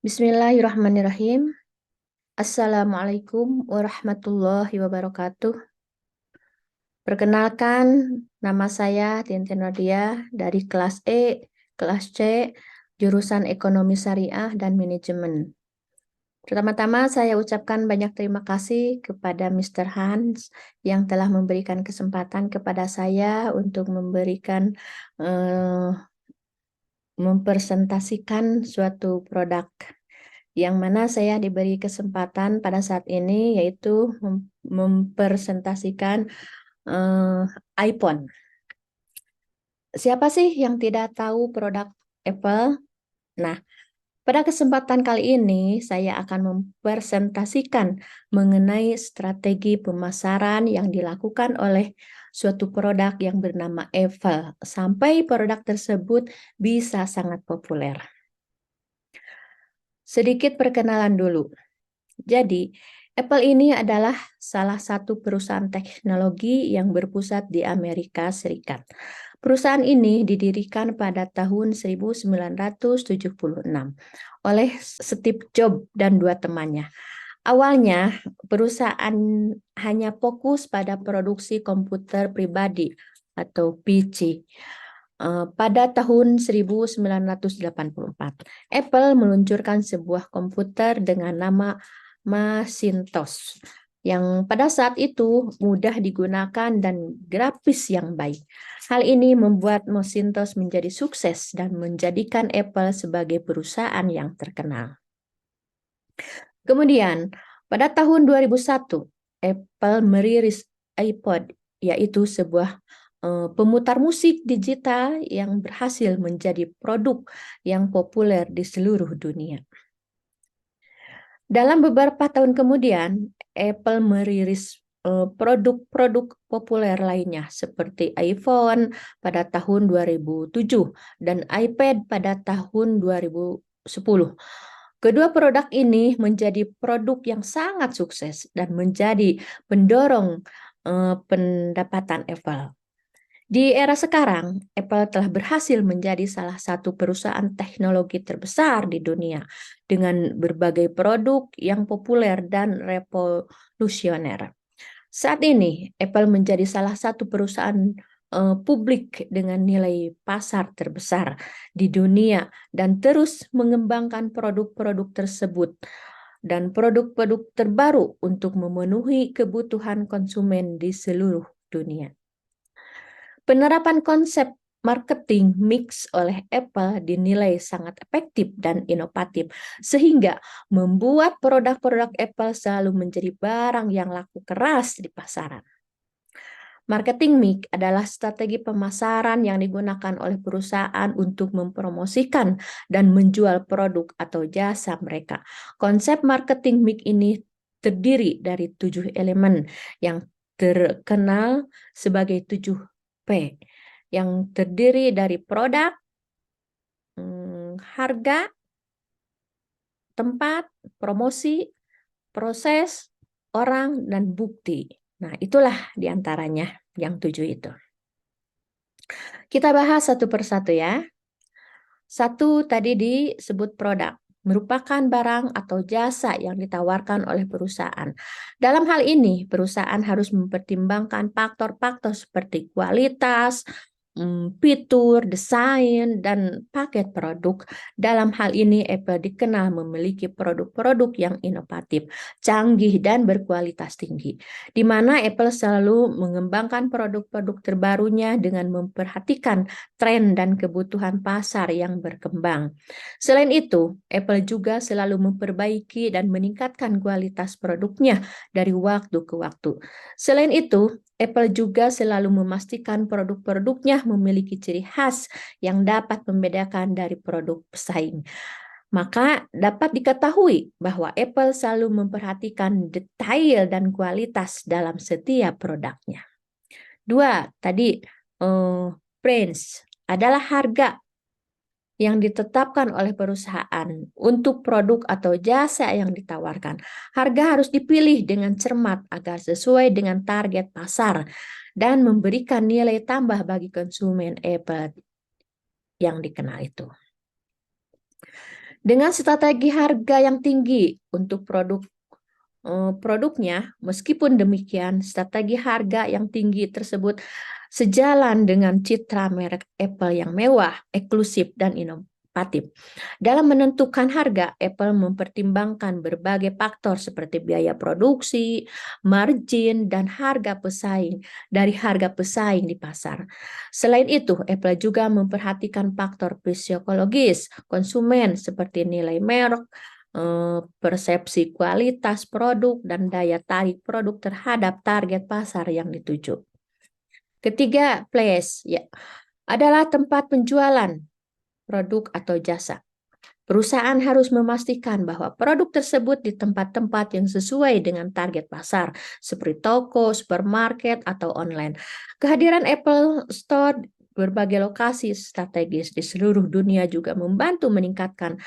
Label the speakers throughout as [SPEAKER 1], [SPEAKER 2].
[SPEAKER 1] Bismillahirrahmanirrahim. Assalamualaikum warahmatullahi wabarakatuh. Perkenalkan, nama saya Tintin Nadia dari kelas E, kelas C, jurusan Ekonomi Syariah dan Manajemen. Pertama-tama saya ucapkan banyak terima kasih kepada Mr. Hans yang telah memberikan kesempatan kepada saya untuk mempresentasikan suatu produk yang mana saya diberi kesempatan pada saat ini yaitu mempresentasikan iPhone. Siapa sih yang tidak tahu produk Apple? Nah, pada kesempatan kali ini saya akan mempresentasikan mengenai strategi pemasaran yang dilakukan oleh suatu produk yang bernama Apple sampai produk tersebut bisa sangat populer. Sedikit perkenalan dulu. Jadi, Apple ini adalah salah satu perusahaan teknologi yang berpusat di Amerika Serikat. Perusahaan ini didirikan pada tahun 1976 oleh Steve Jobs dan dua temannya. Awalnya, perusahaan hanya fokus pada produksi komputer pribadi atau PC. Pada tahun 1984, Apple meluncurkan sebuah komputer dengan nama Macintosh yang pada saat itu mudah digunakan dan grafis yang baik. Hal ini membuat Macintosh menjadi sukses dan menjadikan Apple sebagai perusahaan yang terkenal. Kemudian, pada tahun 2001, Apple merilis iPod, yaitu sebuah pemutar musik digital yang berhasil menjadi produk yang populer di seluruh dunia. Dalam beberapa tahun kemudian, Apple merilis produk-produk populer lainnya seperti iPhone pada tahun 2007 dan iPad pada tahun 2010. Kedua produk ini menjadi produk yang sangat sukses dan menjadi pendorong pendapatan Apple. Di era sekarang, Apple telah berhasil menjadi salah satu perusahaan teknologi terbesar di dunia dengan berbagai produk yang populer dan revolusioner. Saat ini, Apple menjadi salah satu perusahaan publik dengan nilai pasar terbesar di dunia dan terus mengembangkan produk-produk tersebut dan produk-produk terbaru untuk memenuhi kebutuhan konsumen di seluruh dunia. Penerapan konsep marketing mix oleh Apple dinilai sangat efektif dan inovatif, sehingga membuat produk-produk Apple selalu menjadi barang yang laku keras di pasaran. Marketing mix adalah strategi pemasaran yang digunakan oleh perusahaan untuk mempromosikan dan menjual produk atau jasa mereka. Konsep marketing mix ini terdiri dari 7 elemen yang terkenal sebagai 7P, yang terdiri dari produk, harga, tempat, promosi, proses, orang, dan bukti. Nah, itulah diantaranya yang 7 itu. Kita bahas satu persatu ya. Satu tadi disebut produk, merupakan barang atau jasa yang ditawarkan oleh perusahaan. Dalam hal ini, perusahaan harus mempertimbangkan faktor-faktor seperti kualitas, fitur, desain, dan paket produk. Dalam hal ini, Apple dikenal memiliki produk-produk yang inovatif, canggih, dan berkualitas tinggi, di mana Apple selalu mengembangkan produk-produk terbarunya dengan memperhatikan tren dan kebutuhan pasar yang berkembang. Selain itu, Apple juga selalu memperbaiki dan meningkatkan kualitas produknya dari waktu ke waktu. Selain itu, Apple juga selalu memastikan produk-produknya memiliki ciri khas yang dapat membedakan dari produk pesaing. Maka dapat diketahui bahwa Apple selalu memperhatikan detail dan kualitas dalam setiap produknya. Dua, tadi price adalah harga yang ditetapkan oleh perusahaan untuk produk atau jasa yang ditawarkan. Harga harus dipilih dengan cermat agar sesuai dengan target pasar dan memberikan nilai tambah bagi konsumen Apple yang dikenal itu. Dengan strategi harga yang tinggi untuk produknya, meskipun demikian, strategi harga yang tinggi tersebut sejalan dengan citra merek Apple yang mewah, eksklusif, dan inovatif. Dalam menentukan harga, Apple mempertimbangkan berbagai faktor seperti biaya produksi, margin, dan harga pesaing dari harga pesaing di pasar. Selain itu, Apple juga memperhatikan faktor psikologis konsumen seperti nilai merek, persepsi kualitas produk, dan daya tarik produk terhadap target pasar yang dituju. Ketiga, place ya, adalah tempat penjualan produk atau jasa. Perusahaan harus memastikan bahwa produk tersebut di tempat-tempat yang sesuai dengan target pasar, seperti toko, supermarket, atau online. Kehadiran Apple Store berbagai lokasi strategis di seluruh dunia juga membantu meningkatkan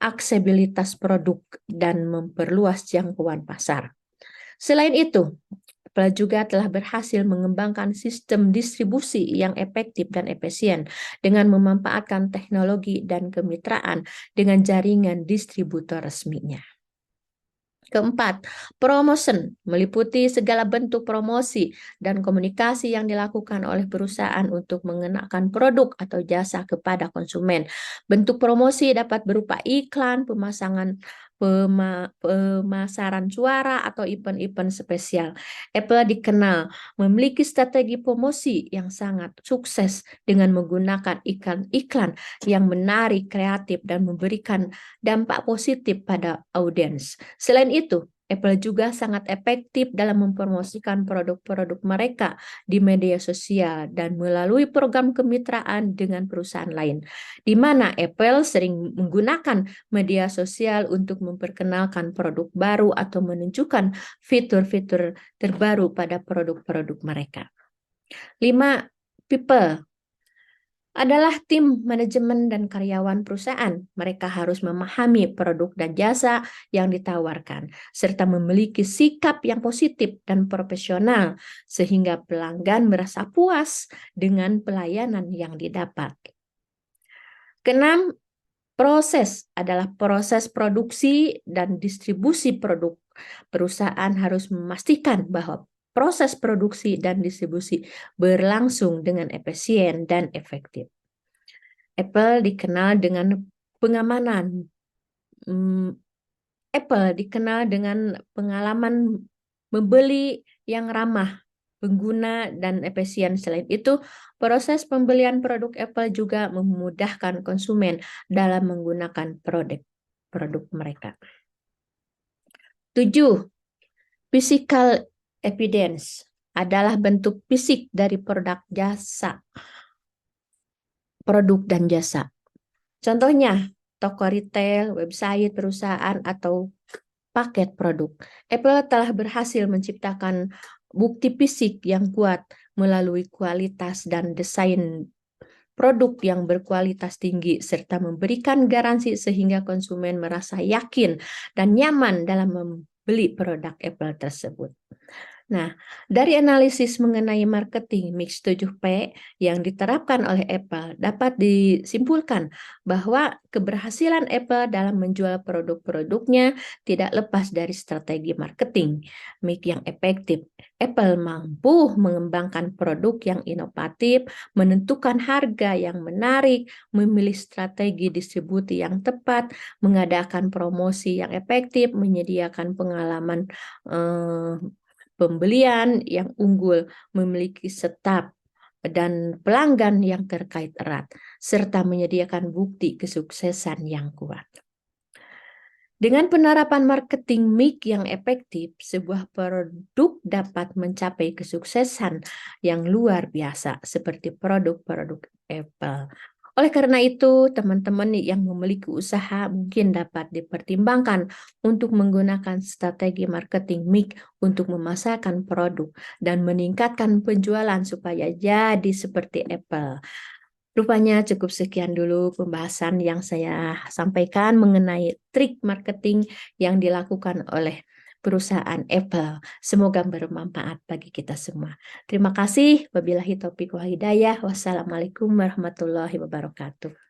[SPEAKER 1] aksesibilitas produk dan memperluas jangkauan pasar. Selain itu, Apple juga telah berhasil mengembangkan sistem distribusi yang efektif dan efisien dengan memanfaatkan teknologi dan kemitraan dengan jaringan distributor resminya. Keempat, promotion meliputi segala bentuk promosi dan komunikasi yang dilakukan oleh perusahaan untuk mengenakan produk atau jasa kepada konsumen. Bentuk promosi dapat berupa iklan, pemasaran suara, atau event-event spesial. Apple dikenal memiliki strategi promosi yang sangat sukses dengan menggunakan iklan-iklan yang menarik, kreatif, dan memberikan dampak positif pada audiens. Selain itu, Apple juga sangat efektif dalam mempromosikan produk-produk mereka di media sosial dan melalui program kemitraan dengan perusahaan lain, di mana Apple sering menggunakan media sosial untuk memperkenalkan produk baru atau menunjukkan fitur-fitur terbaru pada produk-produk mereka. 5. People adalah tim manajemen dan karyawan perusahaan. Mereka harus memahami produk dan jasa yang ditawarkan, serta memiliki sikap yang positif dan profesional, sehingga pelanggan merasa puas dengan pelayanan yang didapat. Keenam, proses adalah proses produksi dan distribusi produk. Perusahaan harus memastikan bahwa proses produksi dan distribusi berlangsung dengan efisien dan efektif. Apple dikenal dengan pengamanan. Apple dikenal dengan pengalaman membeli yang ramah pengguna dan efisien. Selain itu, proses pembelian produk Apple juga memudahkan konsumen dalam menggunakan produk mereka. 7. Physical evidence adalah bentuk fisik dari produk dan jasa. Contohnya, toko retail, website perusahaan, atau paket produk. Apple telah berhasil menciptakan bukti fisik yang kuat melalui kualitas dan desain produk yang berkualitas tinggi, serta memberikan garansi sehingga konsumen merasa yakin dan nyaman dalam membeli produk Apple tersebut. Nah, dari analisis mengenai marketing mix 7P yang diterapkan oleh Apple, dapat disimpulkan bahwa keberhasilan Apple dalam menjual produk-produknya tidak lepas dari strategi marketing mix yang efektif. Apple mampu mengembangkan produk yang inovatif, menentukan harga yang menarik, memilih strategi distribusi yang tepat, mengadakan promosi yang efektif, menyediakan pengalaman pembelian yang unggul, memiliki staf dan pelanggan yang terkait erat, serta menyediakan bukti kesuksesan yang kuat. Dengan penerapan marketing mix yang efektif, sebuah produk dapat mencapai kesuksesan yang luar biasa seperti produk-produk Apple. Oleh karena itu, teman-teman yang memiliki usaha mungkin dapat dipertimbangkan untuk menggunakan strategi marketing mix untuk memasarkan produk dan meningkatkan penjualan supaya jadi seperti Apple. Rupanya cukup sekian dulu pembahasan yang saya sampaikan mengenai trik marketing yang dilakukan oleh perusahaan Apple. Semoga bermanfaat bagi kita semua. Terima kasih. Wabillahi taufiq wal hidayah. Wassalamualaikum warahmatullahi wabarakatuh.